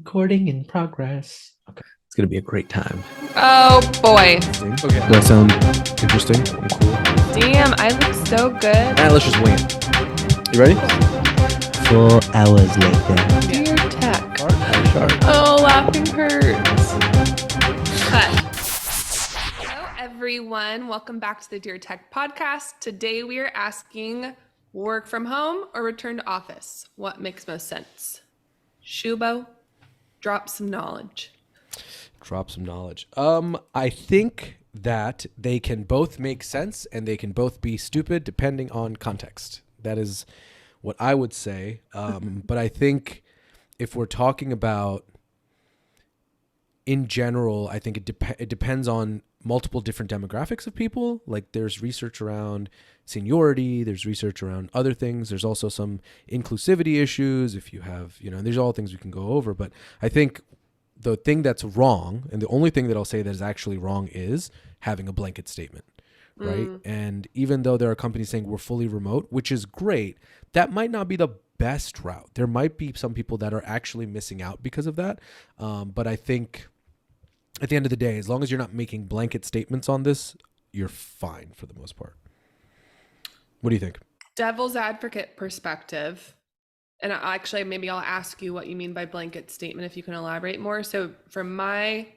Recording in progress. Okay. It's going to be a great time. Oh, boy. Okay. Does that sound interesting and cool? Damn, I look so good. Let's just wing it. You ready? 4 hours later. Dear Tech. Sharp. Oh, laughing hurts. Cut. Hello, everyone. Welcome back to the Dear Tech podcast. Today we are asking, work from home or return to office? What makes most sense? Shubho, drop some knowledge. Drop some knowledge. I think that they can both make sense and they can both be stupid depending on context. That is what I would say. But I think if we're talking about in general, I think it depends on multiple different demographics of people. Like there's research around seniority, there's research around other things. There's also some inclusivity issues if you have, there's all things we can go over. But I think the thing that's wrong, and the only thing that I'll say that is actually wrong, is having a blanket statement, right? And even though there are companies saying we're fully remote, which is great, that might not be the best route. There might be some people that are actually missing out because of that. But I think at the end of the day, as long as you're not making blanket statements on this, you're fine for the most part. What do you think? Devil's advocate perspective. And actually, maybe I'll ask you what you mean by blanket statement, if you can elaborate more. So from my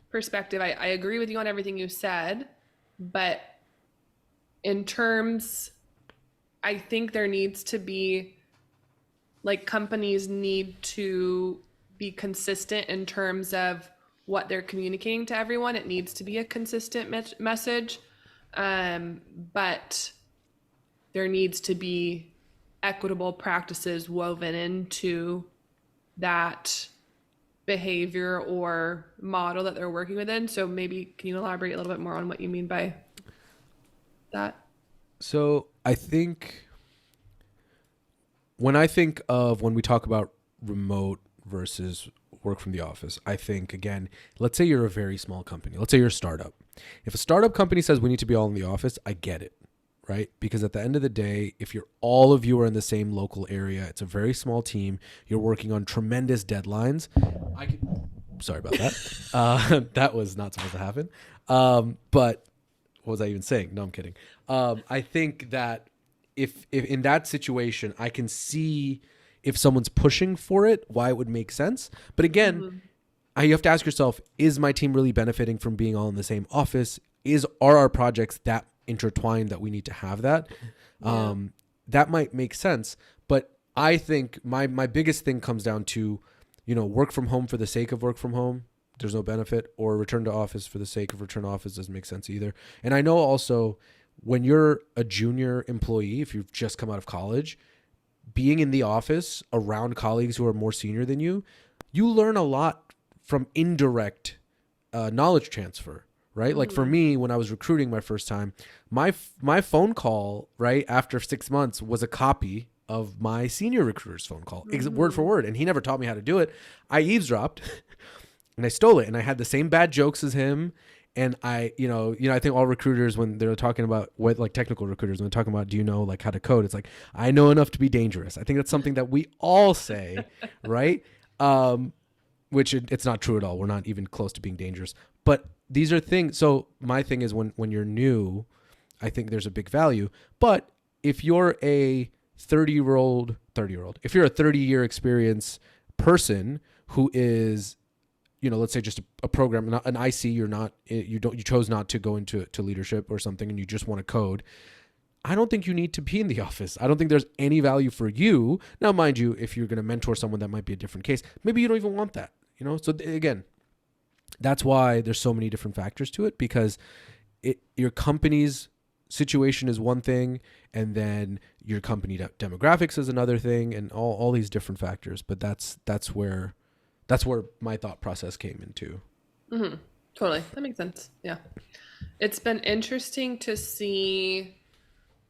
perspective, I agree with you on everything you said, but in terms, I think there needs to be, like, companies need to be consistent in terms of what they're communicating to everyone. It needs to be a consistent message, but there needs to be equitable practices woven into that behavior or model that they're working within. So maybe can you elaborate a little bit more on what you mean by that? So I think when we talk about remote versus work from the office, I think, again, let's say you're a very small company. Let's say you're a startup. If a startup company says we need to be all in the office, I get it. Right? Because at the end of the day, if all of you are in the same local area, it's a very small team. You're working on tremendous deadlines. Sorry about that. That was not supposed to happen. But what was I even saying? No, I'm kidding. I think that if in that situation, I can see if someone's pushing for it, why it would make sense. But again, you have to ask yourself, is my team really benefiting from being all in the same office? Are our projects that intertwined that we need to have that? That might make sense. But I think my biggest thing comes down to, work from home for the sake of work from home, there's no benefit, or return to office for the sake of return to office doesn't make sense either. And I know also when you're a junior employee, if you've just come out of college, being in the office around colleagues who are more senior than you learn a lot from indirect knowledge transfer. Right? Like for me, when I was recruiting my first time, my phone call, right, after 6 months was a copy of my senior recruiter's phone call, word for word. And he never taught me how to do it. I eavesdropped and I stole it. And I had the same bad jokes as him. And I think all recruiters, when they're talking about technical recruiters, when they're talking about, do you know like how to code? It's like, I know enough to be dangerous. I think that's something that we all say, right? Which it's not true at all. We're not even close to being dangerous. But these are things. So my thing is when you're new, I think there's a big value. But if you're a 30-year-old, if you're a 30-year experience person who is, let's say just a program, not an IC, you chose not to go into leadership or something, and you just want to code. I don't think you need to be in the office. I don't think there's any value for you. Now, mind you, if you're going to mentor someone, that might be a different case. Maybe you don't even want that, So again, that's why there's so many different factors to it, because your company's situation is one thing, and then your company demographics is another thing, and all these different factors. But that's where my thought process came into. Totally. That makes sense. Yeah. It's been interesting to see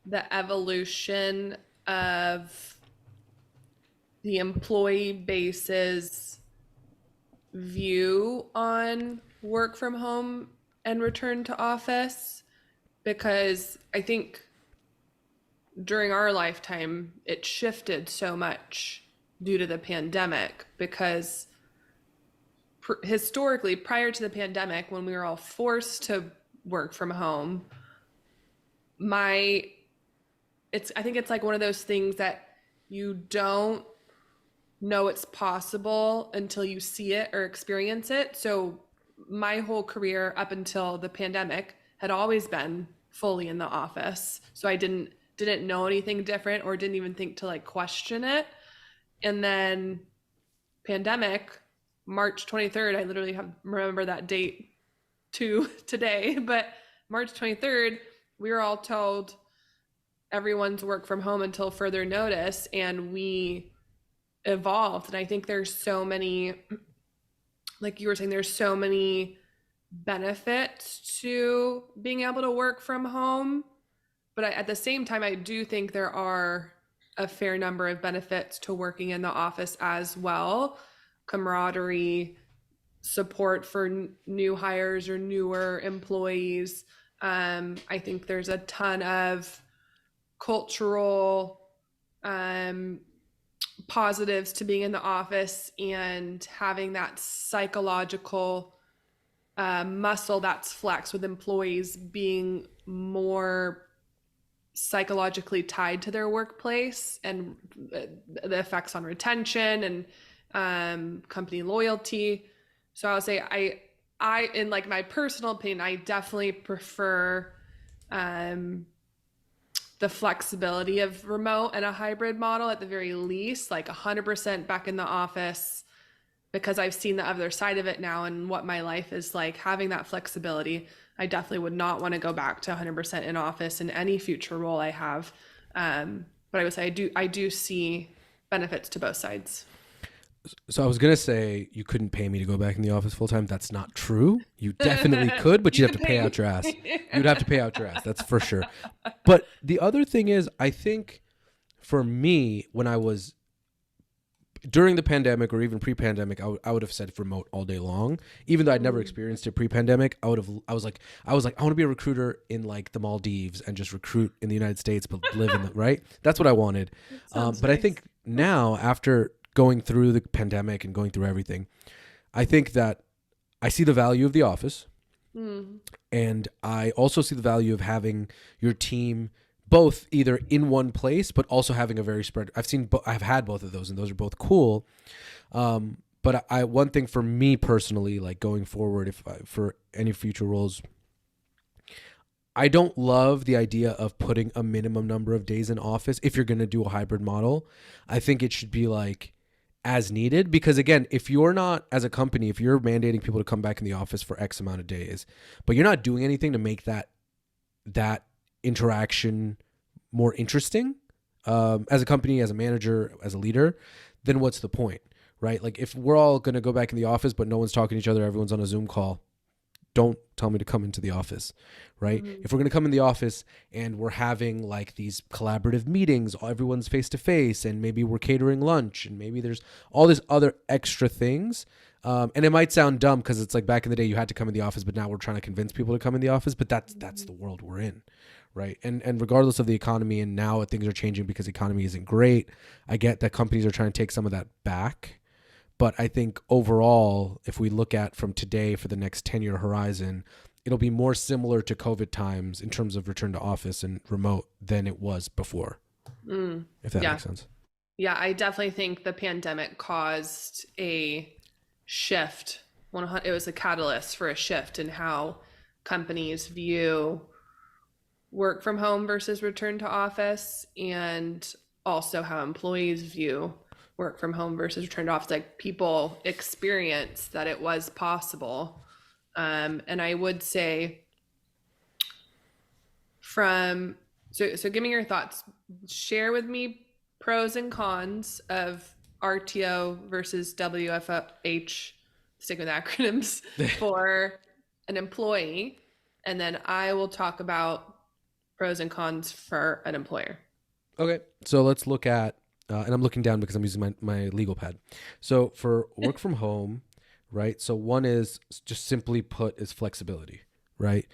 the evolution of the employee base's view on work from home and return to office, because I think during our lifetime it shifted so much due to the pandemic, because historically, prior to the pandemic, when we were all forced to work from home, I think it's like one of those things that you don't know it's possible until you see it or experience it. So my whole career up until the pandemic had always been fully in the office. So I didn't know anything different or didn't even think to like question it. And then pandemic, March 23rd, I literally remember that date to today, but March 23rd, we were all told everyone's work from home until further notice, and we evolved. And I think there's so many, like you were saying, there's so many benefits to being able to work from home. But at the same time, I do think there are a fair number of benefits to working in the office as well. Camaraderie, support for new hires or newer employees. I think there's a ton of cultural positives to being in the office and having that psychological muscle that's flexed, with employees being more psychologically tied to their workplace, and the effects on retention and company loyalty. So I would say I in like my personal opinion, I definitely prefer the flexibility of remote and a hybrid model at the very least, like 100% back in the office, because I've seen the other side of it now and what my life is like. Having that flexibility, I definitely would not want to go back to 100% in office in any future role I have. But I would say I do see benefits to both sides. So I was going to say you couldn't pay me to go back in the office full time. That's not true. You definitely could, but you'd have to pay out your ass. You'd have to pay out your ass. That's for sure. But the other thing is, I think for me, when I was during the pandemic or even pre-pandemic, I would have said remote all day long. Even though I'd never experienced it pre-pandemic, I was like, I want to be a recruiter in like the Maldives and just recruit in the United States, but live in the, right? That's what I wanted. But nice. I think now, after going through the pandemic and going through everything, I think that I see the value of the office. And I also see the value of having your team both either in one place, but also having a very spread. I've had both of those, and those are both cool. But one thing for me personally, like going forward, for any future roles, I don't love the idea of putting a minimum number of days in office. If you're going to do a hybrid model, I think it should be like as needed, because again, if you're not, as a company, if you're mandating people to come back in the office for X amount of days, but you're not doing anything to make that interaction more interesting, as a company, as a manager, as a leader, then what's the point, right? Like if we're all going to go back in the office, but no one's talking to each other, everyone's on a Zoom call, don't tell me to come into the office, right? If we're going to come in the office and we're having like these collaborative meetings, everyone's face to face, and maybe we're catering lunch, and maybe there's all these other extra things. And it might sound dumb because it's like back in the day you had to come in the office, but now we're trying to convince people to come in the office. But that's the world we're in, right? And regardless of the economy, and now things are changing because the economy isn't great. I get that companies are trying to take some of that back. But I think overall, if we look at from today for the next 10-year horizon, it'll be more similar to COVID times in terms of return to office and remote than it was before, if that makes sense. Yeah, I definitely think the pandemic caused a shift. It was a catalyst for a shift in how companies view work from home versus return to office, and also how employees view work from home versus return to office. Like people experienced that it was possible. And I would say so give me your thoughts. Share with me pros and cons of RTO versus WFH, stick with acronyms, for an employee. And then I will talk about pros and cons for an employer. Okay. So let's look at, and I'm looking down because I'm using my legal pad. So for work from home, right? So one is, just simply put, is flexibility, right?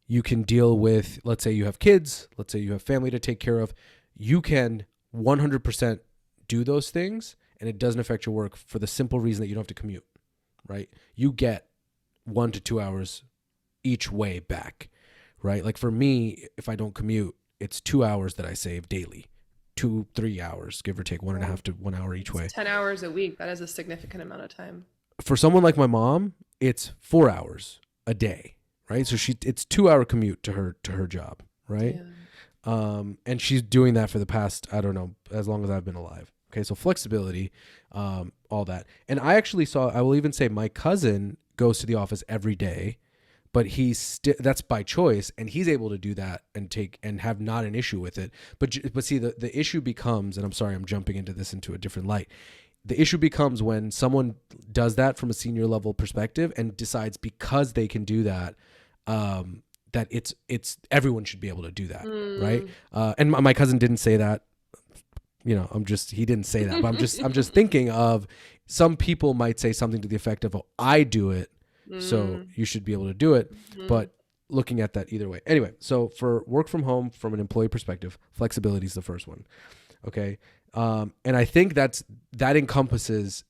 You can deal with, let's say you have kids, let's say you have family to take care of. You can 100% do those things, and it doesn't affect your work for the simple reason that you don't have to commute, right? You get 1 to 2 hours each way back, right? Like for me, if I don't commute, it's 2 hours that I save daily, 2-3 hours, give or take 1.5 to 1 hour each way. 10 hours a week. That is a significant amount of time. For someone like my mom, it's 4 hours a day, right? So it's 2 hour commute to her job, right? Yeah. And she's doing that for the past, I don't know, as long as I've been alive. Okay, so flexibility, all that. And I will even say my cousin goes to the office every day, but that's by choice, and he's able to do that and have not an issue with it. But see, the issue becomes, and I'm sorry, I'm jumping into this into a different light. The issue becomes when someone does that from a senior level perspective and decides because they can do that, that it's everyone should be able to do that, right? And my cousin didn't say that. You know, he didn't say that, but I'm just thinking of some people might say something to the effect of, "Oh, I do it, so you should be able to do it." But looking at that either way. Anyway, so for work from home, from an employee perspective, flexibility is the first one. Okay. And I think that encompasses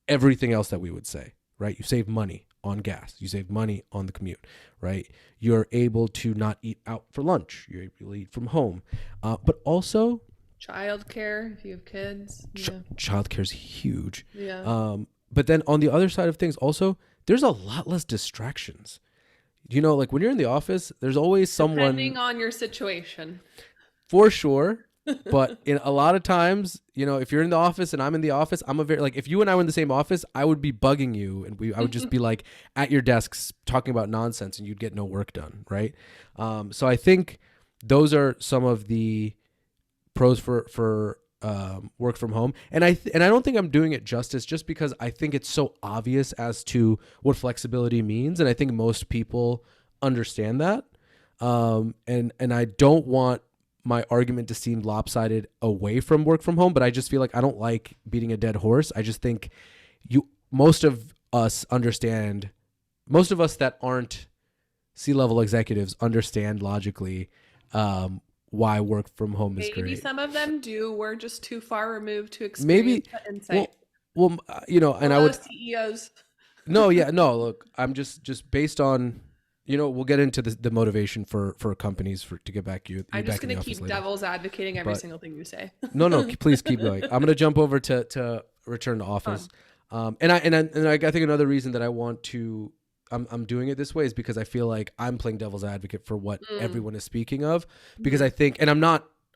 everything else that we would say, right? You save money on gas. You save money on the commute, right? You're able to not eat out for lunch. You're able to eat from home. But also childcare, if you have kids. Yeah. Childcare is huge. Yeah. But then on the other side of things, also, there's a lot less distractions. You know, like when you're in the office, there's always someone. Depending on your situation. For sure. But in a lot of times, you know, if you're in the office and I'm in the office, I'm if you and I were in the same office, I would be bugging you, and I would just be like at your desks talking about nonsense, and you'd get no work done, right? So I think those are some of the pros for work from home, and I don't think I'm doing it justice just because I think it's so obvious as to what flexibility means, and I think most people understand that, and I don't want my argument to seem lopsided away from work from home, but I just feel like I don't like beating a dead horse. I just think most of us that aren't C-level executives understand logically why work from home is great. Maybe some of them do. We're just too far removed to experience that insight. Well, you know, and I would CEOs. No, look, I'm just based on, you know, we'll get into the motivation for companies to get back you. I'm just going to keep devil's advocating every single thing you say. No, please keep going. I'm going to jump over to return to office. And I think another reason that I want to, I'm doing it this way is because I feel like I'm playing devil's advocate for what everyone is speaking of, because I think, and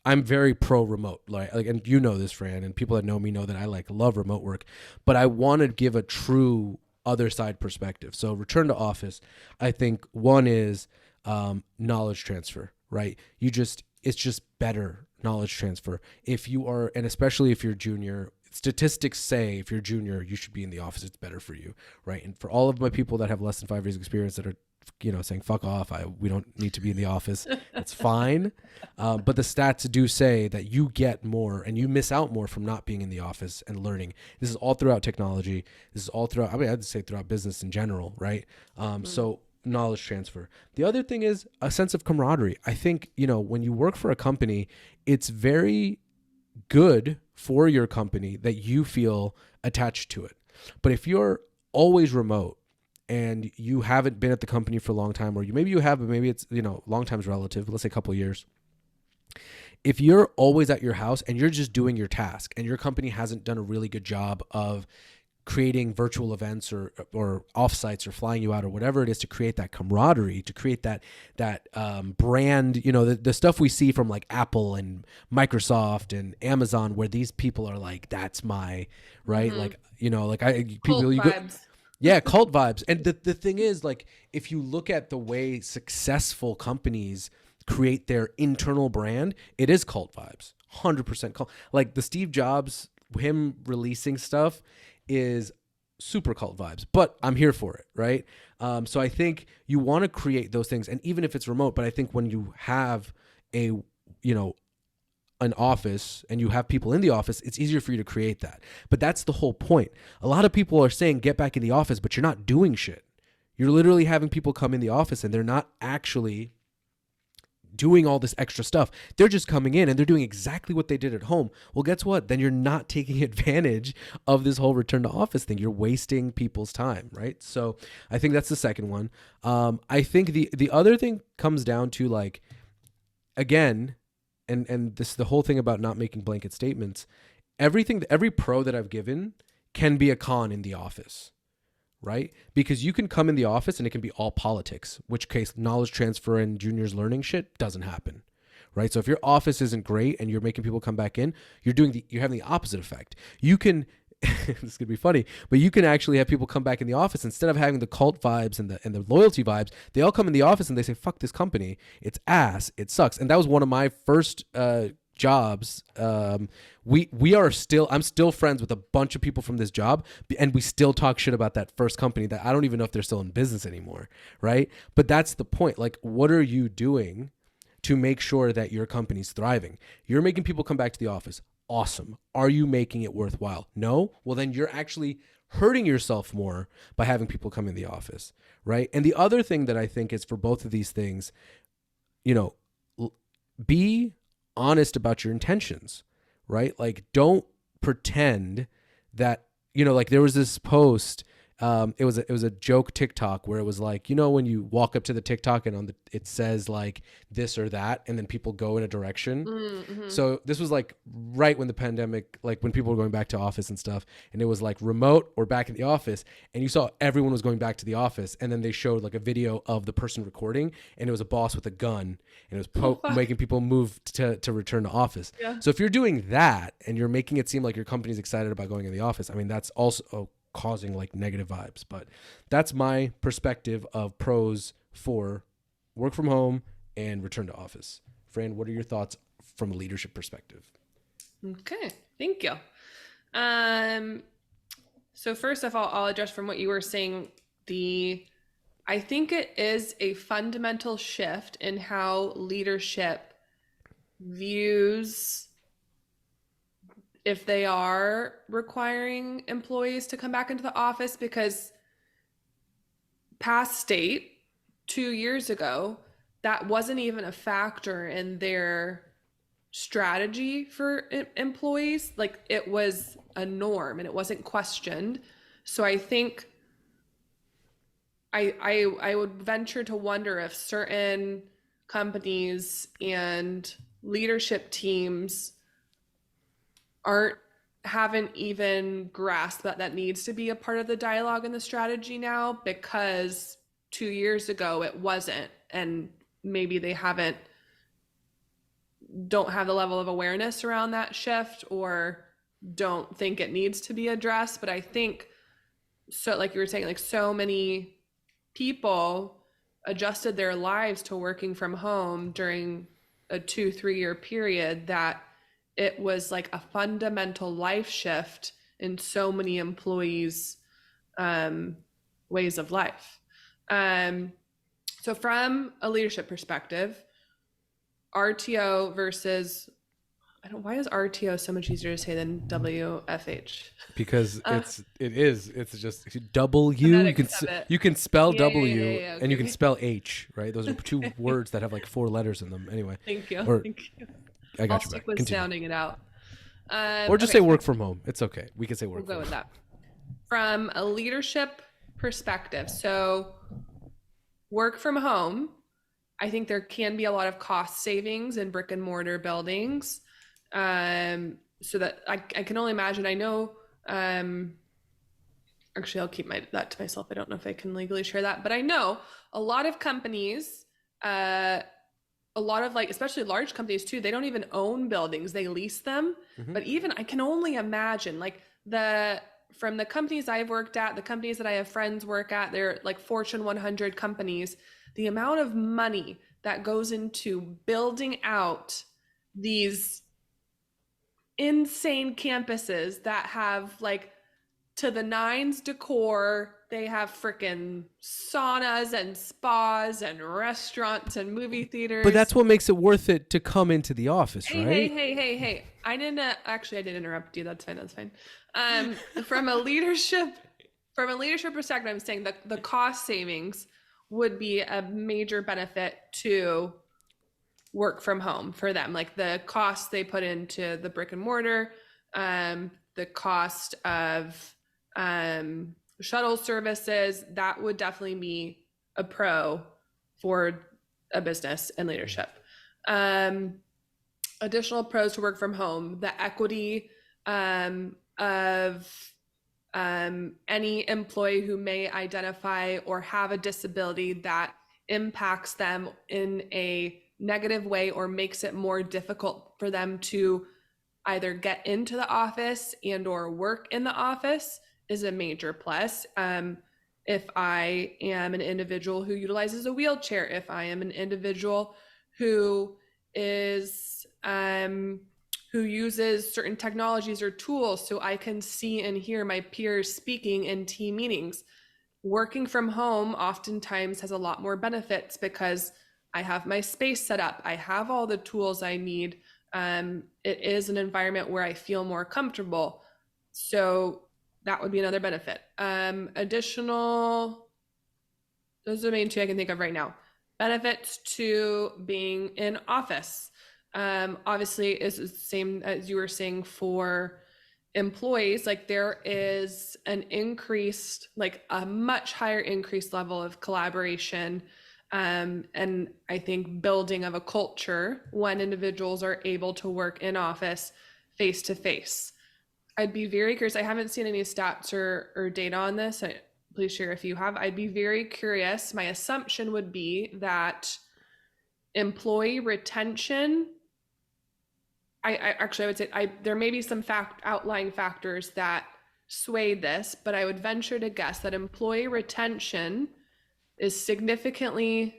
I'm very pro remote, like, and you know this, Fran, and people that know me know that I love remote work, but I want to give a true other side perspective. So return to office, I think one is knowledge transfer, right? It's just better knowledge transfer. If you are, and especially if you're junior, statistics say if you're junior, you should be in the office. It's better for you, right? And for all of my people that have less than 5 years experience that are, you know, saying fuck off, we don't need to be in the office, it's fine. But the stats do say that you get more and you miss out more from not being in the office and learning. This is all throughout technology. This is all throughout, I mean, I'd say throughout business in general, right? So knowledge transfer. The other thing is a sense of camaraderie. I think, you know, when you work for a company, it's very good for your company that you feel attached to it. But if you're always remote and you haven't been at the company for a long time, or maybe you have, but maybe it's, you know, long time's relative, let's say a couple of years. If you're always at your house and you're just doing your task and your company hasn't done a really good job of creating virtual events or offsites or flying you out or whatever it is to create that camaraderie, to create that brand, you know, the stuff we see from like Apple and Microsoft and Amazon, where these people are like, that's my, right? Mm-hmm. Like, you know, like people, you vibes. Yeah, cult vibes. And the thing is, like, if you look at the way successful companies create their internal brand, it is cult vibes, 100% cult. Like the Steve Jobs, him releasing stuff is super cult vibes, but I'm here for it, right? So I think you want to create those things, and even if it's remote, but I think when you have an office and you have people in the office, it's easier for you to create that. But that's the whole point. A lot of people are saying get back in the office, but you're not doing shit. You're literally having people come in the office and they're not actually doing all this extra stuff. They're just coming in and they're doing exactly what they did at home. Well, guess what? Then you're not taking advantage of this whole return to office thing. You're wasting people's time, right? So I think that's the second one. I think the other thing comes down to, like, again, and this the whole thing about not making blanket statements. Every pro that I've given can be a con in the office, right? Because you can come in the office and it can be all politics, which case knowledge transfer and juniors learning shit doesn't happen, right? So if your office isn't great and you're making people come back in, you're having the opposite effect. You can, this is gonna be funny, but you can actually have people come back in the office instead of having the cult vibes and the loyalty vibes. They all come in the office and they say, "Fuck this company, it's ass, it sucks." And that was one of my first jobs. I'm still friends with a bunch of people from this job, and we still talk shit about that first company that I don't even know if they're still in business anymore, right? But that's the point. Like, what are you doing to make sure that your company's thriving? You're making people come back to the office. Awesome. Are you making it worthwhile? No? Well, then you're actually hurting yourself more by having people come in the office, right? And the other thing that I think is for both of these things, be honest about your intentions, right? Like, don't pretend that, like there was this post, it was a joke TikTok where it was like, when you walk up to the TikTok and it says like this or that, and then people go in a direction. Mm-hmm. So this was like right when the pandemic, like when people were going back to office and stuff, and it was like remote or back in the office, and you saw everyone was going back to the office, and then they showed like a video of the person recording, and it was a boss with a gun, and it was making people move to return to office. Yeah. So if you're doing that and you're making it seem like your company's excited about going in the office, I mean, that's also causing like negative vibes. But that's my perspective of pros for work from home and return to office. Fran, what are your thoughts from a leadership perspective? Okay, thank you. So first of all, I'll address from what you were saying, I think it is a fundamental shift in how leadership views if they are requiring employees to come back into the office, because past state 2 years ago, that wasn't even a factor in their strategy for employees. Like, it was a norm and it wasn't questioned. So I think I would venture to wonder if certain companies and leadership teams haven't even grasped that needs to be a part of the dialogue and the strategy now, because 2 years ago it wasn't, and maybe they don't have the level of awareness around that shift, or don't think it needs to be addressed. But I think, so like you were saying, like so many people adjusted their lives to working from home during a 2-3 year period that it was like a fundamental life shift in so many employees' ways of life. So from a leadership perspective, RTO versus, why is RTO so much easier to say than WFH? Because it's just W. You can spell W okay. And you can spell H, right? Those are two words that have like 4 letters in them. Anyway. Thank you. I got I'll you stick back. with Continue. sounding it out. Or just say work from home. It's okay. We can say work We'll from go home. with that. From a leadership perspective, so work from home, I think there can be a lot of cost savings in brick and mortar buildings. So that I can only imagine. I know, actually I'll keep that to myself. I don't know if I can legally share that, but I know a lot of companies, a lot of, like, especially large companies too, they don't even own buildings, they lease them. Mm-hmm. But even I can only imagine, like, from the companies I've worked at, the companies that I have friends work at, they're like Fortune 100 companies, the amount of money that goes into building out these insane campuses that have like to the nines decor. They have freaking saunas and spas and restaurants and movie theaters. But that's what makes it worth it to come into the office, right? Hey. I did interrupt you. That's fine. From a leadership perspective, I'm saying that the cost savings would be a major benefit to work from home for them, like the cost they put into the brick and mortar, the cost of shuttle services. That would definitely be a pro for a business and leadership. Additional pros to work from home: the equity of any employee who may identify or have a disability that impacts them in a negative way or makes it more difficult for them to either get into the office and or work in the office is a major plus. If I am an individual who utilizes a wheelchair, if I am an individual who is who uses certain technologies or tools so I can see and hear my peers speaking in team meetings, working from home oftentimes has a lot more benefits because I have my space set up. I have all the tools I need. It is an environment where I feel more comfortable. So that would be another benefit. Additional, those are the main two I can think of right now. Benefits to being in office. Obviously is the same as you were saying for employees. Like there is an increased, like a much higher increased level of collaboration, and I think building of a culture when individuals are able to work in office face to face. I'd be very curious. I haven't seen any stats or data on this. Please share if you have. I'd be very curious. My assumption would be that employee retention, I actually, I would say there may be some outlying factors that sway this, but I would venture to guess that employee retention is significantly,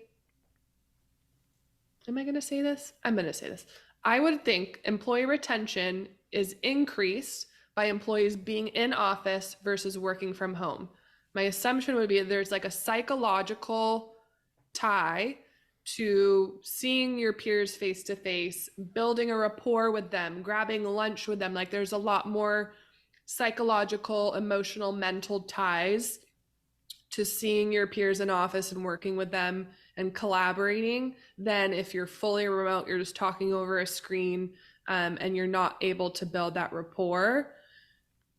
am I going to say this? I'm going to say this. I would think employee retention is increased by employees being in office versus working from home. My assumption would be there's like a psychological tie to seeing your peers face to face, building a rapport with them, grabbing lunch with them. Like there's a lot more psychological, emotional, mental ties to seeing your peers in office and working with them and collaborating than if you're fully remote, you're just talking over a screen, and you're not able to build that rapport.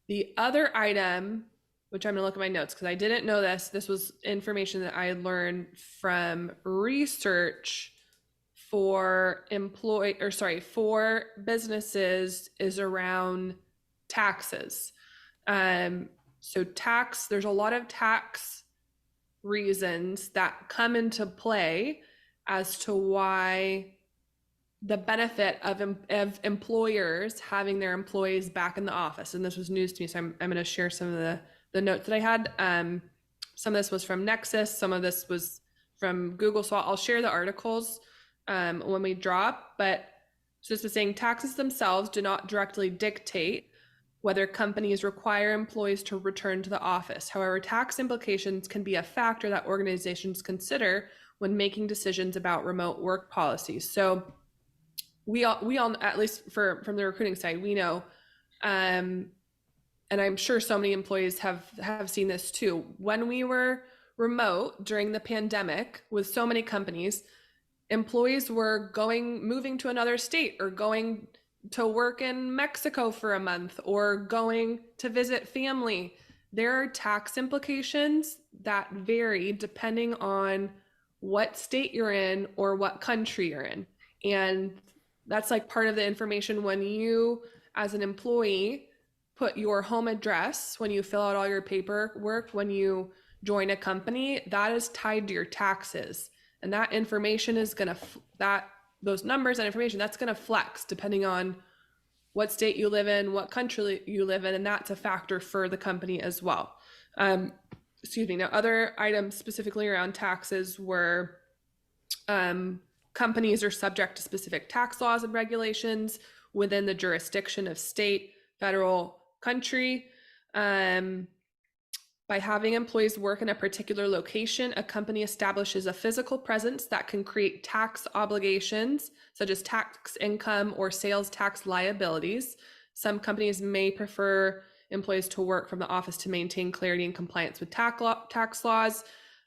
The other item, which I'm gonna look at my notes because I didn't know this was information that I learned from research for for businesses, is around taxes. So there's a lot of tax reasons that come into play as to why the benefit of employers having their employees back in the office. And this was news to me, so I'm going to share some of the notes that I had. Some of this was from Nexus, some of this was from Google, so I'll share the articles when we drop. But so this was saying taxes themselves do not directly dictate whether companies require employees to return to the office. However, tax implications can be a factor that organizations consider when making decisions about remote work policies. So we all, at least from the recruiting side, we know, and I'm sure so many employees have seen this too. When we were remote during the pandemic with so many companies, employees were moving to another state or going to work in Mexico for a month or going to visit family. There are tax implications that vary depending on what state you're in or what country you're in. And that's like part of the information when you, as an employee, put your home address, when you fill out all your paperwork, when you join a company, that is tied to your taxes. And that information is going to, those numbers and information, that's going to flex depending on what state you live in, what country you live in, and that's a factor for the company as well. Now, other items specifically around taxes were companies are subject to specific tax laws and regulations within the jurisdiction of state, federal, country. By having employees work in a particular location, a company establishes a physical presence that can create tax obligations, such as tax income or sales tax liabilities. Some companies may prefer employees to work from the office to maintain clarity and compliance with tax laws.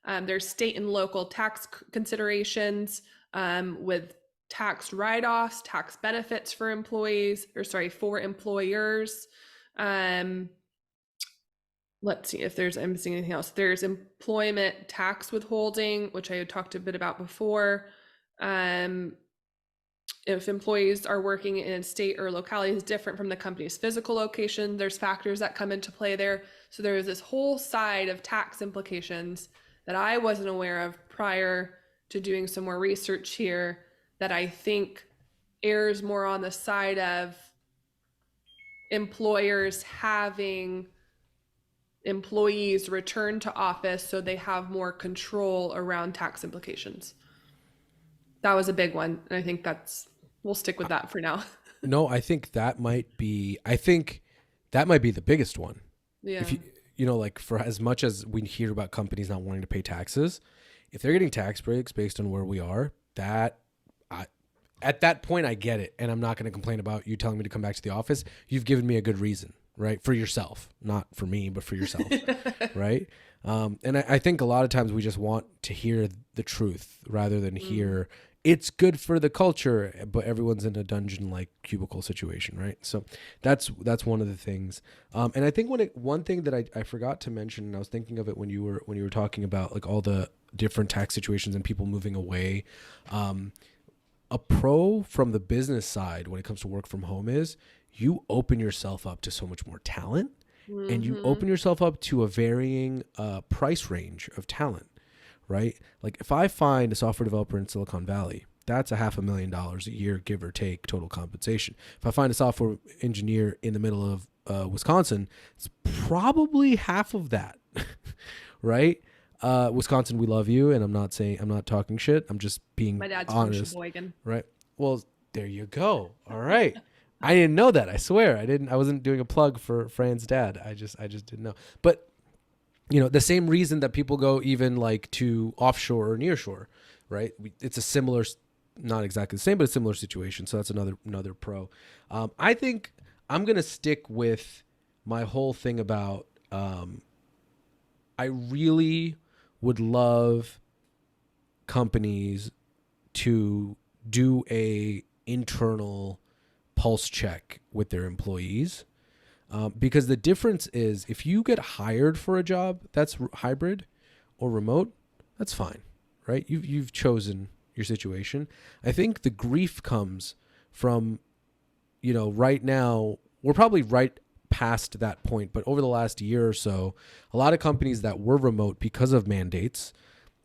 There's state and local tax considerations with tax write-offs, tax benefits for for employers. Let's see if I'm missing anything else. There's employment tax withholding, which I had talked a bit about before. If employees are working in a state or locality is different from the company's physical location, there's factors that come into play there. So there's this whole side of tax implications that I wasn't aware of prior to doing some more research here, that I think errs more on the side of employers having employees return to office so they have more control around tax implications. That was a big one, and I think we'll stick with that for now. No, I think that might be the biggest one. Yeah. If like, for as much as we hear about companies not wanting to pay taxes, if they're getting tax breaks based on where we are, at that point I get it, and I'm not going to complain about you telling me to come back to the office. You've given me a good reason, right? For yourself, not for me, but for yourself, right? And I think a lot of times we just want to hear the truth rather than hear it's good for the culture, but everyone's in a dungeon-like cubicle situation, right? So that's one of the things. And I think one thing that I forgot to mention, and I was thinking of it when you were talking about like all the different tax situations and people moving away. A pro from the business side when it comes to work from home is you open yourself up to so much more talent, and you open yourself up to a varying price range of talent, right? Like if I find a software developer in Silicon Valley, that's $500,000 a year, give or take, total compensation. If I find a software engineer in the middle of Wisconsin, it's probably half of that, right? Wisconsin, we love you, and I'm not talking shit. I'm just being My dad's honest, from Sheboygan. right? Well, there you go. All right. I didn't know that. I swear I wasn't doing a plug for Fran's dad. I just didn't know. But the same reason that people go even like to offshore or nearshore, right? It's a similar, not exactly the same, but a similar situation. So that's another pro. I think I'm going to stick with my whole thing about, I really would love companies to do a internal pulse check with their employees, because the difference is if you get hired for a job that's hybrid or remote, that's fine, right? You've chosen your situation. I think the grief comes from, right now we're probably right past that point, but over the last year or so, a lot of companies that were remote because of mandates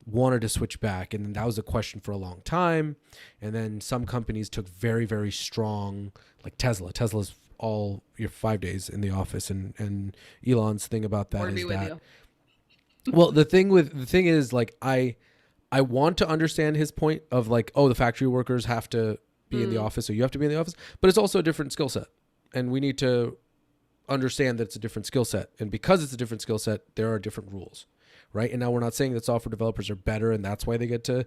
wanted to switch back, and that was a question for a long time. And then some companies took very, very strong, like Tesla's all your 5 days in the office, and Elon's thing about that is that well, the thing is like I want to understand his point of like, oh, the factory workers have to be in the office, so you have to be in the office, but it's also a different skill set, and we need to understand that it's a different skill set. And because it's a different skill set, there are different rules, right? And now we're not saying that software developers are better and that's why they get to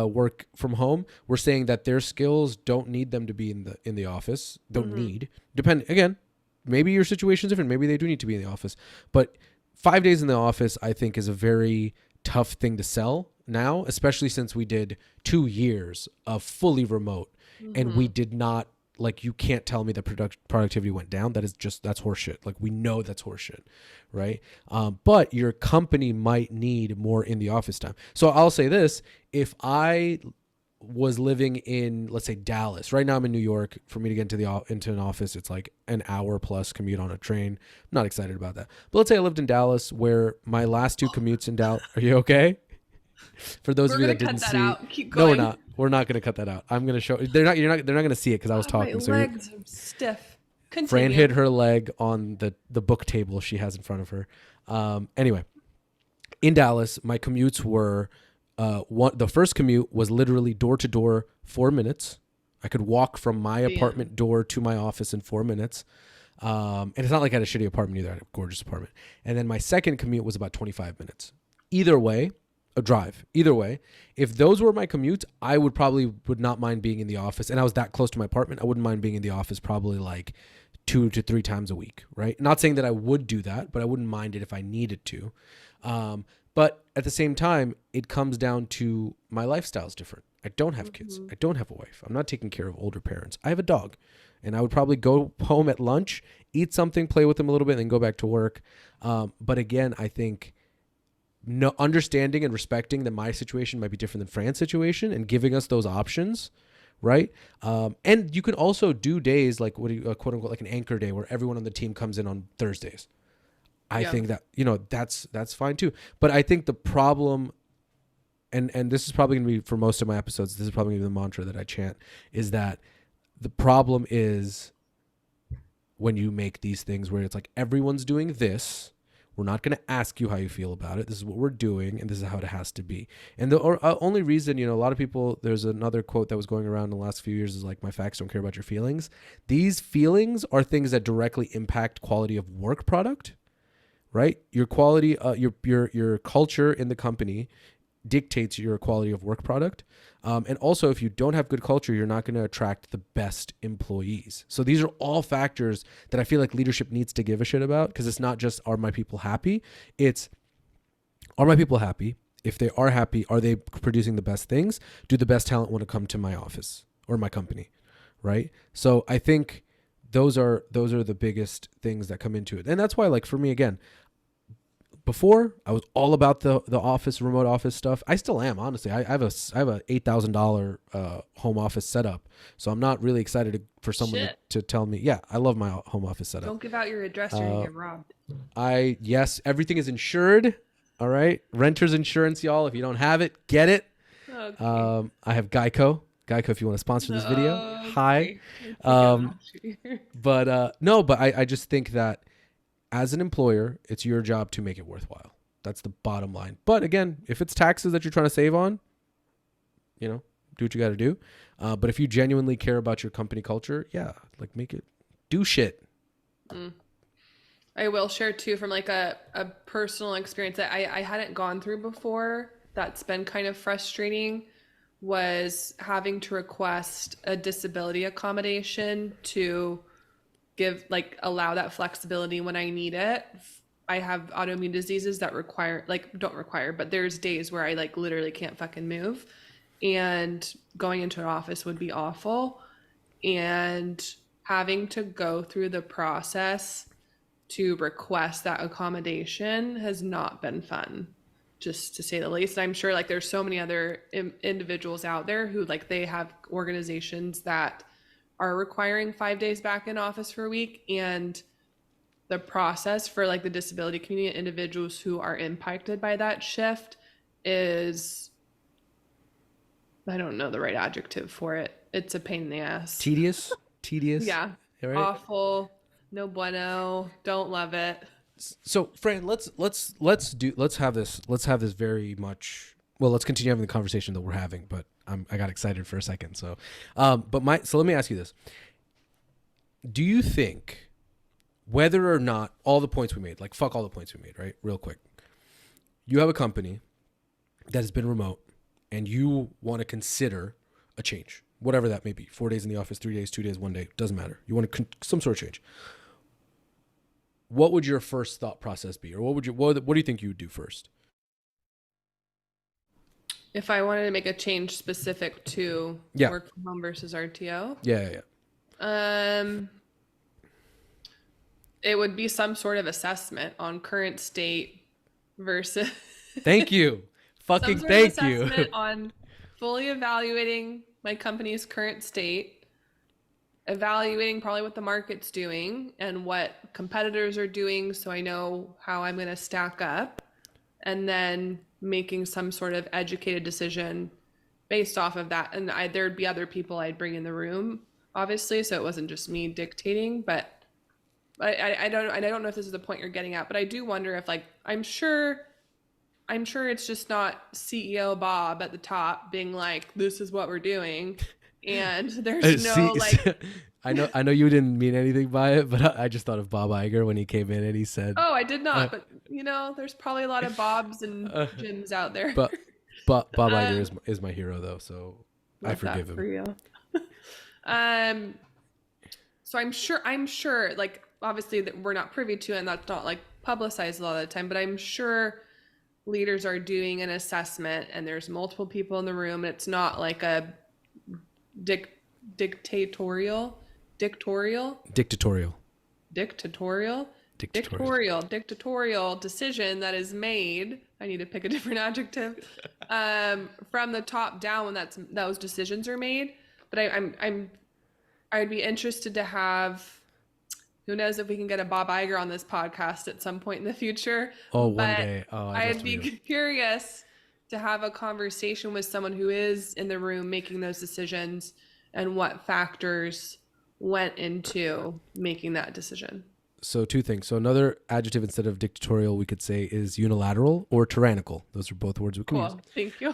work from home. We're saying that their skills don't need them to be in the office. Again, maybe your situation's different. Maybe they do need to be in the office. But 5 days in the office, I think, is a very tough thing to sell now, especially since we did 2 years of fully remote and we did not, like, you can't tell me that productivity went down. That's horseshit. Like, we know that's horseshit, right? But your company might need more in the office time. So I'll say this: if I was living in, let's say, Dallas, right now I'm in New York. For me to get into an office, it's like an hour plus commute on a train. I'm not excited about that. But let's say I lived in Dallas, where my last 2 commutes in Dallas. Are you okay? For those of you that didn't see, no, we're not. We're not going to cut that out. I'm going to show. They're not going to see it because I was talking. My legs are stiff. Continue. Fran hit her leg on the book table she has in front of her. Anyway, in Dallas, my commutes were the first commute was literally door to door, 4 minutes. I could walk from my apartment door to my office in 4 minutes. And it's not like I had a shitty apartment either. I had a gorgeous apartment. And then my second commute was about 25 minutes. Either way. A drive. Either way, if those were my commutes, I would not mind being in the office. And I was that close to my apartment. I wouldn't mind being in the office probably like 2 to 3 times a week, right? Not saying that I would do that, but I wouldn't mind it if I needed to. But at the same time, it comes down to my lifestyle is different. I don't have kids. I don't have a wife. I'm not taking care of older parents. I have a dog. And I would probably go home at lunch, eat something, play with them a little bit, and then go back to work. But again, I think understanding and respecting that my situation might be different than Fran's situation and giving us those options, right? And you can also do days like what do you quote unquote like an anchor day where everyone on the team comes in on Thursdays. I think that that's fine too. But I think the problem, and this is probably gonna be for most of my episodes, this is probably gonna be the mantra that I chant, is that the problem is when you make these things where it's like everyone's doing this. We're not going to ask you how you feel about it. This is what we're doing, and this is how it has to be. And the only reason, a lot of people, there's another quote that was going around in the last few years is like, my facts don't care about your feelings. These feelings are things that directly impact quality of work product, right? Your quality, your culture in the company dictates your quality of work product. And also, if you don't have good culture, you're not going to attract the best employees. So these are all factors that I feel like leadership needs to give a shit about, because it's not just, are my people happy? It's, are my people happy? If they are happy, are they producing the best things? Do the best talent want to come to my office or my company, right? So I think those are the biggest things that come into it. And that's why, like, for me, again, before I was all about the office, remote office stuff. I still am, honestly. I have a $8,000 home office setup, so I'm not really excited for someone to tell me. Yeah, I love my home office setup. Don't give out your address; you're gonna get robbed. Yes, everything is insured. All right, renter's insurance, y'all. If you don't have it, get it. Okay. I have Geico. Geico, if you want to sponsor this video, hi. But I just think that, as an employer, it's your job to make it worthwhile. That's the bottom line. But again, if it's taxes that you're trying to save on, do what you got to do. But if you genuinely care about your company culture, like, make it, do shit. I will share too, from like a personal experience that I hadn't gone through before, that's been kind of frustrating, was having to request a disability accommodation to allow that flexibility when I need it. I have autoimmune diseases that don't require, but there's days where I literally can't fucking move, and going into an office would be awful. And having to go through the process to request that accommodation has not been fun, just to say the least. And I'm sure there's so many other individuals out there who they have organizations that are requiring 5 days back in office for a week, and the process for the disability community and individuals who are impacted by that shift is, I don't know the right adjective for it. It's a pain in the ass. Tedious. Yeah. Right? Awful. No bueno. Don't love it. So, Fran, let's have this very much. Well, let's continue having the conversation that we're having, but I got excited for a second. So, so let me ask you this. Do you think, whether or not all the points we made, fuck all the points we made, right? Real quick. You have a company that has been remote and you want to consider a change, whatever that may be. 4 days in the office, 3 days, 2 days, 1 day, doesn't matter. You want some sort of change. What would your first thought process be? Or what do you think you would do first? If I wanted to make a change specific to work from home versus RTO? Yeah. It would be some sort of assessment on current state versus... Thank you. Fucking thank you. On fully evaluating my company's current state, evaluating probably what the market's doing and what competitors are doing, so I know how I'm going to stack up, and then making some sort of educated decision based off of that. And there'd be other people I'd bring in the room, obviously, so it wasn't just me dictating. But I don't know if this is the point you're getting at, but I do wonder if I'm sure it's just not CEO Bob at the top being like, this is what we're doing, and there's no I know you didn't mean anything by it, but I just thought of Bob Iger when he came in and he said, oh, I did not, but there's probably a lot of Bobs and Jims out there. But Bob Iger is my hero though, so I forgive him. For you. So I'm sure obviously that we're not privy to it, and that's not publicized a lot of the time, but I'm sure leaders are doing an assessment and there's multiple people in the room, it's not like a dictatorial dictatorial Dictatorial. dictatorial Dictatorial. dictatorial decision that is made. I need to pick a different adjective. From the top down when those decisions are made. But I'd be interested to have, who knows if we can get a Bob Iger on this podcast at some point in the future. Oh, one But day. Oh, I'd be curious to have a conversation with someone who is in the room making those decisions and what factors went into making that decision. So two things. So another adjective instead of dictatorial we could say is unilateral or tyrannical. Those are both words we can use. Cool. Thank you.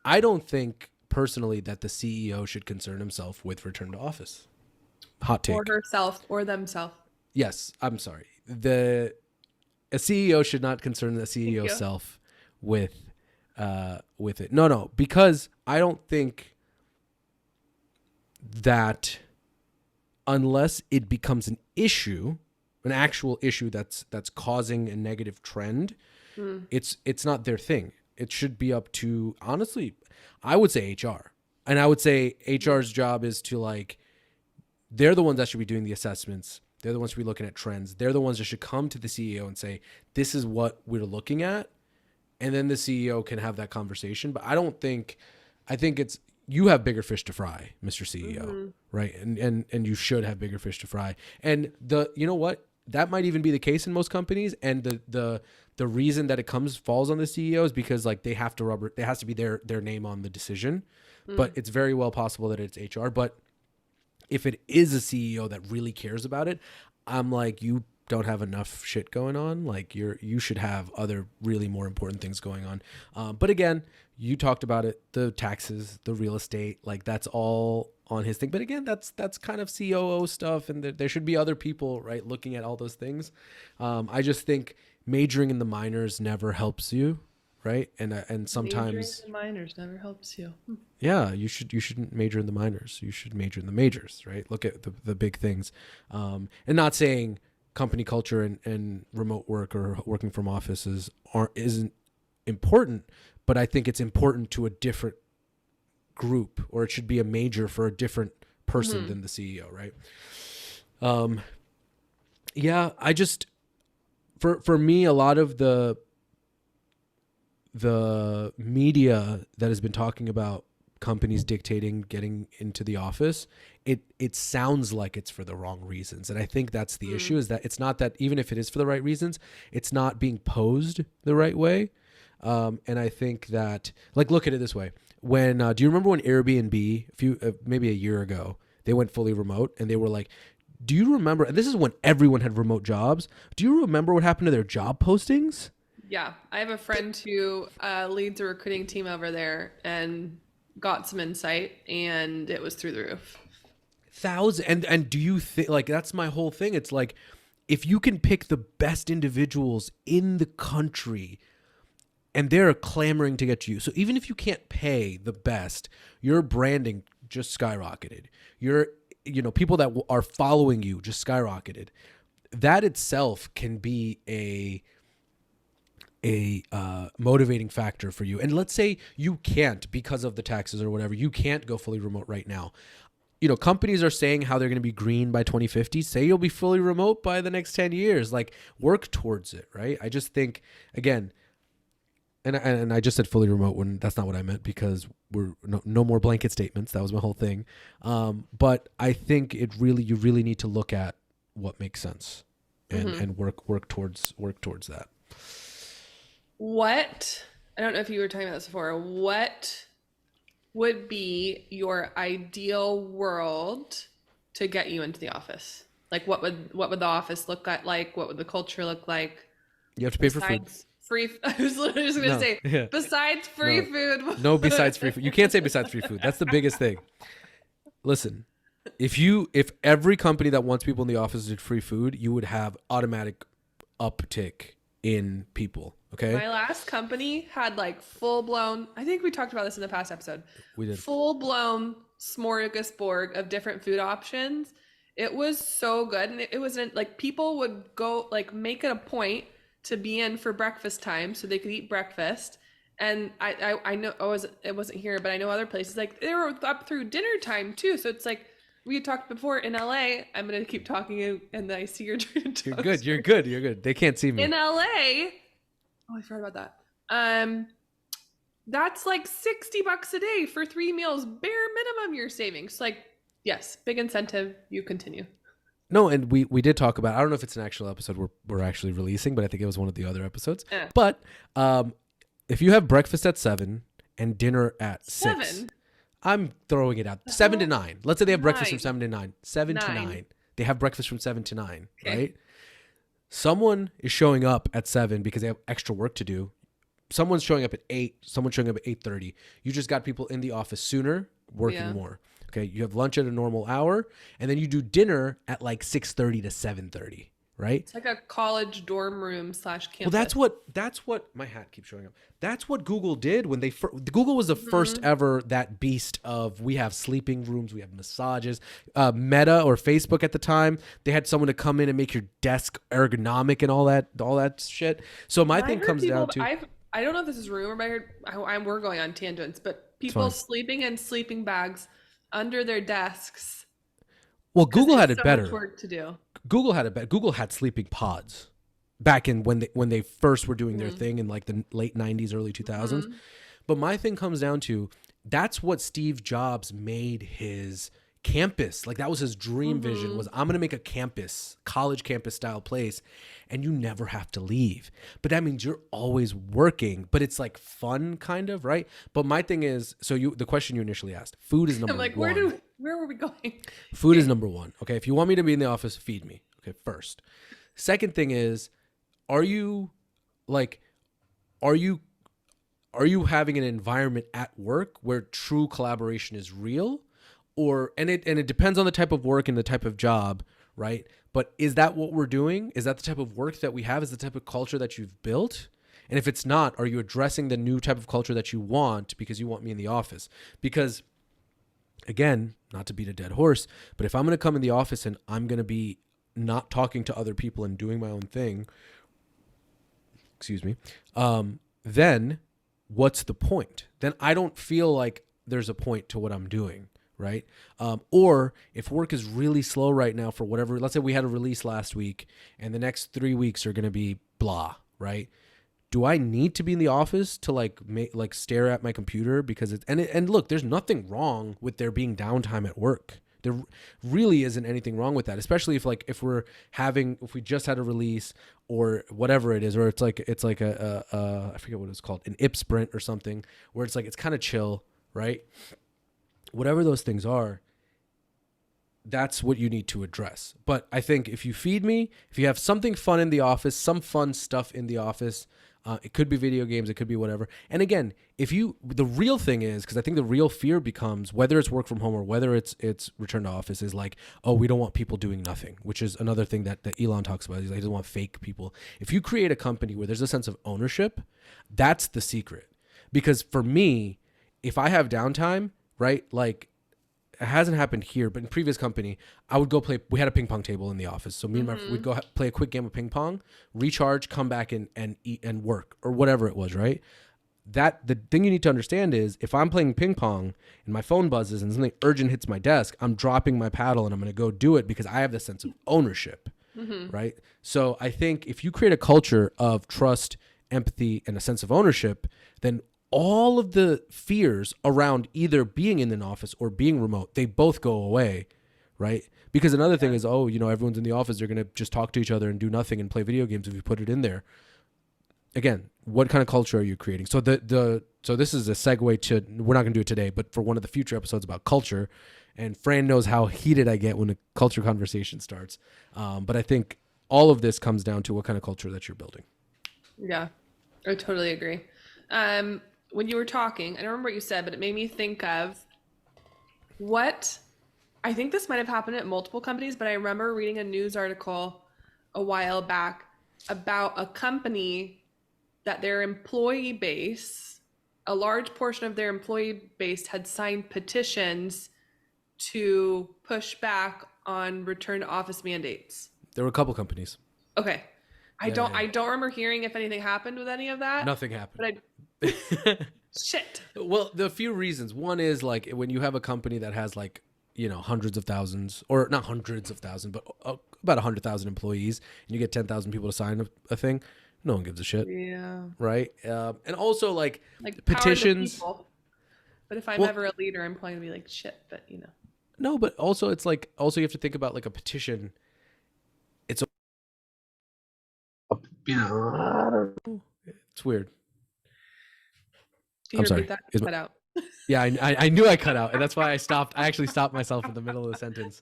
I don't think personally that the CEO should concern himself with return to office. Hot take. Or herself or themselves. Yes, I'm sorry. A CEO should not concern the CEO self with it. No, because I don't think that unless it becomes an issue, an actual issue that's causing a negative trend, it's not their thing. It should be up to, honestly, I would say HR. And I would say HR's job is to, like, they're the ones that should be doing the assessments. They're the ones who should be looking at trends. They're the ones that should come to the CEO and say, this is what we're looking at. And then the CEO can have that conversation. But I think it's, you have bigger fish to fry, Mr. CEO, right? And you should have bigger fish to fry. And you know what? That might even be the case in most companies. And the reason that it falls on the CEO is because, like, there has to be their name on the decision. But it's very well possible that it's HR. But if it is a CEO that really cares about it, I'm like, you don't have enough shit going on. Like, you should have other really more important things going on. But again, you talked about it, the taxes, the real estate, like, that's all on his thing. But again, that's kind of COO stuff, and there should be other people, right, looking at all those things. I just think majoring in the minors never helps you, right? And sometimes majoring in the minors never helps you. Yeah, you shouldn't major in the minors. You should major in the majors, right? Look at the big things. And not saying company culture and remote work or working from offices isn't important, but I think it's important to a different group, or it should be a major for a different person than the CEO, right? Yeah, I just, for me, a lot of the media that has been talking about companies dictating getting into the office, it sounds like it's for the wrong reasons. And I think that's the issue, is that it's not that, even if it is for the right reasons, it's not being posed the right way. And I think that, like, look at it this way. When do you remember when Airbnb maybe a year ago, they went fully remote, and they were like, do you remember, and this is when everyone had remote jobs, do you remember what happened to their job postings? Yeah, I have a friend who leads a recruiting team over there and got some insight, and it was through the roof. And do you think, like, that's my whole thing. It's like, if you can pick the best individuals in the country and they're clamoring to get you, so even if you can't pay the best, your branding just skyrocketed. People that are following you just skyrocketed. That itself can be a motivating factor for you. And let's say you can't, because of the taxes or whatever, you can't go fully remote right now. Companies are saying how they're going to be green by 2050. Say you'll be fully remote by the next 10 years. Like, work towards it, right? I just think, again, and I just said fully remote when that's not what I meant, because we're no more blanket statements. That was my whole thing. But I think you really need to look at what makes sense and work towards that. What, I don't know if you were talking about this before, what would be your ideal world to get you into the office? Like, what would the office look like? What would the culture look like? You have to pay for food. I was literally just going to say, besides free food. No, besides free food. You can't say besides free food. That's the biggest thing. Listen, if every company that wants people in the office did free food, you would have automatic uptick in people. Okay. My last company had, like, full-blown, I think we talked about this in the past episode. We did. Full-blown smorgasbord of different food options. It was so good. And it wasn't like people would go like make it a point to be in for breakfast time so they could eat breakfast. And I know it wasn't here, but I know other places like they were up through dinner time too. So it's like we had talked before in LA. I'm gonna keep talking and I see you're trying to You're talk. good. You're good. You're good. They can't see me. In LA. Oh, I forgot about that. That's like $60 a day for 3 meals, bare minimum you're saving. So like, yes, big incentive. You continue. No, and we did talk about. I don't know if it's an actual episode we're actually releasing, but I think it was one of the other episodes. But if you have breakfast at 7 and dinner at 6, 7. I'm throwing it out. 7 to 9. Let's say they have breakfast from 7 to 9. 7 to 9. They have breakfast from 7 to 9, Okay. right? Someone is showing up at 7 because they have extra work to do. Someone's showing up at 8. Someone's showing up at 8:30. You just got people in the office sooner, working more. Okay, you have lunch at a normal hour, and then you do dinner at like 6:30 to 7:30, right? It's like a college dorm room / campus. Well, that's what my hat keeps showing up. That's what Google did when they Google was the first ever that beast of we have sleeping rooms, we have massages. Meta or Facebook at the time, they had someone to come in and make your desk ergonomic and all that shit. So my thing comes down to I don't know if this is rumor, but I heard we're going on tangents, but people sleeping in sleeping bags under their desks. Well, Google had it better. Much work to do. Google had it better. Google had sleeping pods back in when they first were doing their thing in like the late 90s, early 2000s. But my thing comes down to that's what Steve Jobs made his campus. Like that was his dream vision was I'm going to make a campus, college campus style place, and you never have to leave. But that means you're always working, but it's like fun kind of, right? But my thing is, so the question you initially asked, food is number I'm like, one. where were we going? Food is number one. Okay. If you want me to be in the office, feed me. Okay. First. Second thing is, are you having an environment at work where true collaboration is real? And it depends on the type of work and the type of job, right? But is that what we're doing? Is that the type of work that we have? Is the type of culture that you've built? And if it's not, are you addressing the new type of culture that you want because you want me in the office? Because again, not to beat a dead horse, but if I'm going to come in the office and I'm going to be not talking to other people and doing my own thing, then what's the point? Then I don't feel like there's a point to what I'm doing, right? Or if work is really slow right now for whatever, let's say we had a release last week and the next 3 weeks are going to be blah, right? Do I need to be in the office to like stare at my computer because and look, there's nothing wrong with there being downtime at work. There really isn't anything wrong with that, especially if we just had a release or whatever it is, or it's like a I forget what it's called, an IP sprint or something, where it's like it's kind of chill, right? Whatever those things are, that's what you need to address. But I think if you feed me, if you have something fun in the office, some fun stuff in the office, it could be video games, it could be whatever. And again, the real thing is, because I think the real fear becomes, whether it's work from home or whether it's return to office, is like, oh, we don't want people doing nothing, which is another thing that Elon talks about. He's like, he doesn't want fake people. If you create a company where there's a sense of ownership, that's the secret. Because for me, if I have downtime, right, like, it hasn't happened here, but in previous company, I would go play. We had a ping pong table in the office, so me and my we'd go play a quick game of ping pong, recharge, come back and eat and work or whatever it was. Right. The thing you need to understand is if I'm playing ping pong and my phone buzzes and something urgent hits my desk, I'm dropping my paddle and I'm going to go do it because I have the sense of ownership. Right. So I think if you create a culture of trust, empathy, and a sense of ownership, then all of the fears around either being in an office or being remote, they both go away, right? Because another thing is, everyone's in the office, they're going to just talk to each other and do nothing and play video games if you put it in there. Again, what kind of culture are you creating? So so this is a segue to, we're not going to do it today, but for one of the future episodes about culture, and Fran knows how heated I get when a culture conversation starts. But I think all of this comes down to what kind of culture that you're building. Yeah, I totally agree. When you were talking, I don't remember what you said, but it made me think of I think this might have happened at multiple companies, but I remember reading a news article a while back about a company that their employee base, a large portion of their employee base had signed petitions to push back on return to office mandates? There were a couple companies. Okay. I Yeah, don't yeah. I don't remember hearing if anything happened with any of that. Nothing happened. But shit. Well, the few reasons. One is like when you have a company that has like, hundreds of thousands, or not hundreds of thousands, but about 100,000 employees, and you get 10,000 people to sign a thing, no one gives a shit, Yeah. right? And also like Like petitions. power to the people. But if I'm ever a leader, I'm probably gonna be like shit. But No, but also it's like you have to think about like a petition. It's it's weird. Can you I'm sorry. repeat that? Cut out. Yeah, I knew I cut out, and that's why I stopped. I actually stopped myself in the middle of the sentence.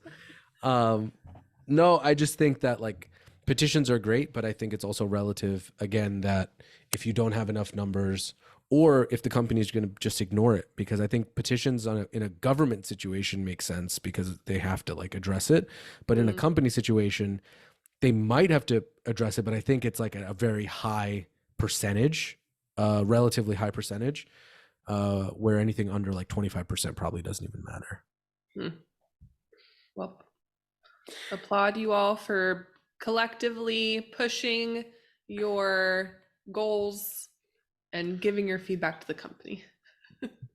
No, I just think that like petitions are great, but I think it's also relative. Again, that if you don't have enough numbers, or if the company is going to just ignore it, because I think petitions in a government situation make sense because they have to like address it, but in a company situation, they might have to address it. But I think it's like a very high percentage, relatively high percentage. Where anything under like 25% probably doesn't even matter. Well, applaud you all for collectively pushing your goals and giving your feedback to the company.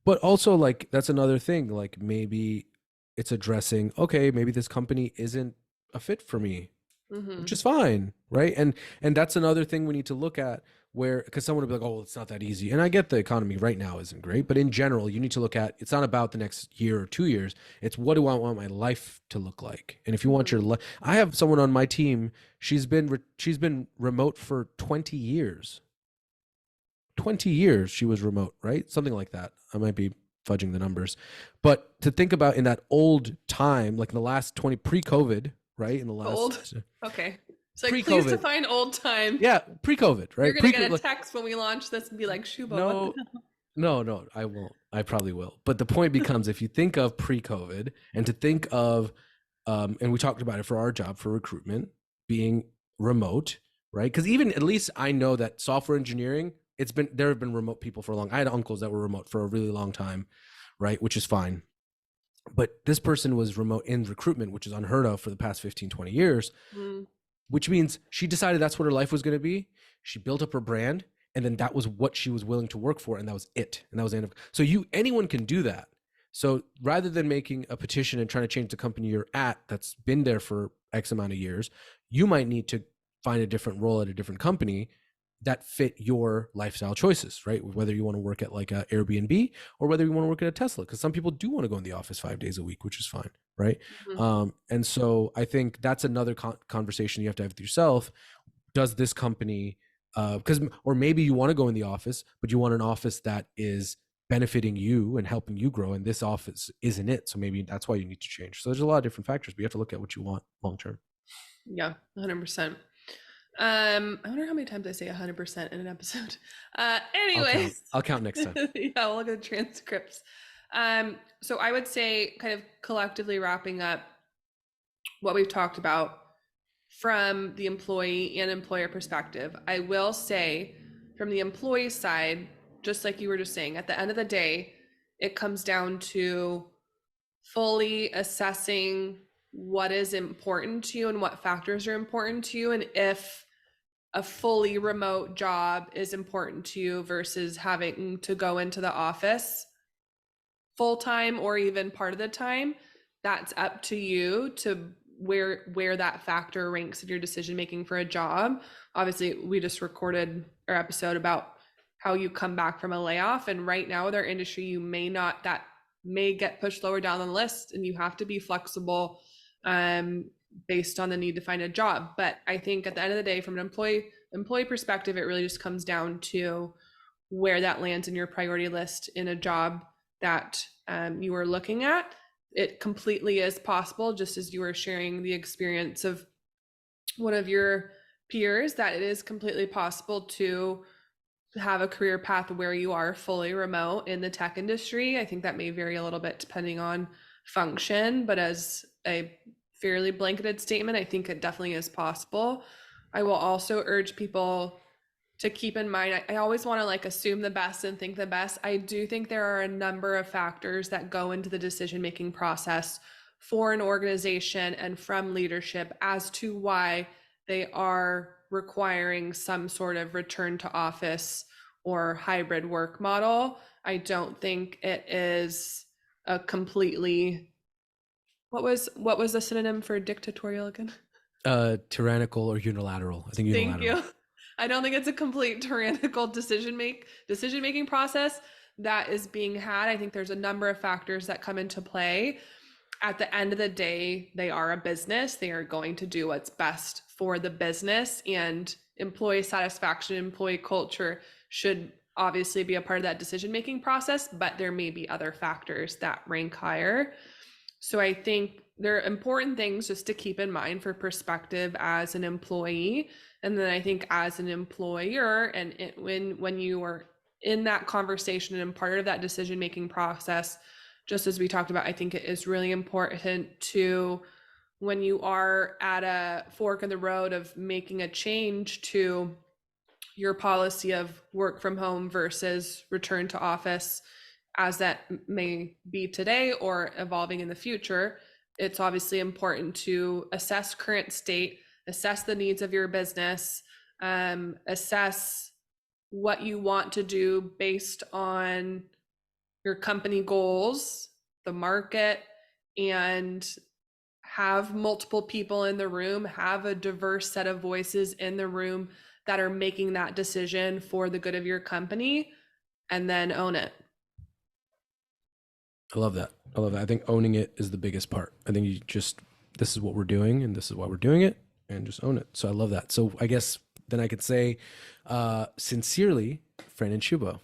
But also like that's another thing, like maybe it's addressing, okay, maybe this company isn't a fit for me, which is fine, right? And that's another thing we need to look at, where because someone would be like, oh, well, it's not that easy. And I get the economy right now isn't great, but in general, you need to look at, it's not about the next year or 2 years. It's what do I want my life to look like? And if you want your life, I have someone on my team. She's been remote for 20 years. 20 years she was remote, right? Something like that. I might be fudging the numbers, but to think about in that old time, like in the last 20 pre-COVID, right? In the last old. Okay. It's like, Pre-COVID. please define old time. Yeah, pre-COVID, right? You're gonna get a text when we launch this and be like, Shubho. No, I won't. I probably will. But the point becomes, if you think of pre-COVID, and to think of, and we talked about it for our job for recruitment being remote, right? Because even at least I know that software engineering, there have been remote people for a long. I had uncles that were remote for a really long time, right? Which is fine. But this person was remote in recruitment, which is unheard of for the past 15, 20 years. Which means she decided that's what her life was going to be. She built up her brand, and then that was what she was willing to work for, and that was it. And that was the end of. So anyone can do that. So rather than making a petition and trying to change the company you're at that's been there for X amount of years, you might need to find a different role at a different company that fit your lifestyle choices, right? Whether you want to work at like a Airbnb or whether you want to work at a Tesla, because some people do want to go in the office 5 days a week, which is fine, right? And so I think that's another conversation you have to have with yourself. Does this company, or maybe you want to go in the office, but you want an office that is benefiting you and helping you grow, and this office isn't it. So maybe that's why you need to change. So there's a lot of different factors, but you have to look at what you want long term. Yeah, 100%. I wonder how many times I say 100% in an episode. Anyways, I'll count next time. Yeah, we'll look at the transcripts. So I would say, kind of collectively wrapping up what we've talked about from the employee and employer perspective, I will say from the employee side, just like you were just saying, at the end of the day, it comes down to fully assessing what is important to you and what factors are important to you, and if a fully remote job is important to you versus having to go into the office full-time or even part of the time. That's up to you to where that factor ranks in your decision making for a job. Obviously, we just recorded our episode about how you come back from a layoff, and right now with our industry, that may get pushed lower down on the list, and you have to be flexible based on the need to find a job. But I think at the end of the day, from an employee perspective, it really just comes down to where that lands in your priority list in a job that you are looking at. It completely is possible, just as you were sharing the experience of one of your peers, that it is completely possible to have a career path where you are fully remote in the tech industry. I think that may vary a little bit depending on function, but as a fairly blanketed statement, I think it definitely is possible. I will also urge people to keep in mind, I always want to like assume the best and think the best. I do think there are a number of factors that go into the decision-making process for an organization and from leadership as to why they are requiring some sort of return to office or hybrid work model. I don't think it is a completely, what was the synonym for dictatorial again? Tyrannical or unilateral. I think unilateral. Thank you. I don't think it's a complete tyrannical decision making process that is being had. I think there's a number of factors that come into play. At the end of the day, they are a business. They are going to do what's best for the business, and employee satisfaction, employee culture should obviously be a part of that decision making process, but there may be other factors that rank higher. So I think there are important things just to keep in mind for perspective as an employee. And then I think as an employer, and when you are in that conversation and part of that decision-making process, just as we talked about, I think it is really important to, when you are at a fork in the road of making a change to your policy of work from home versus return to office, as that may be today or evolving in the future, it's obviously important to assess current state, assess the needs of your business, assess what you want to do based on your company goals, the market, and have multiple people in the room, have a diverse set of voices in the room that are making that decision for the good of your company, and then own it. I love that. I think owning it is the biggest part. I think this is what we're doing and this is why we're doing it, and just own it. So I love that. So I guess then I could say, sincerely, Fran and Shubho.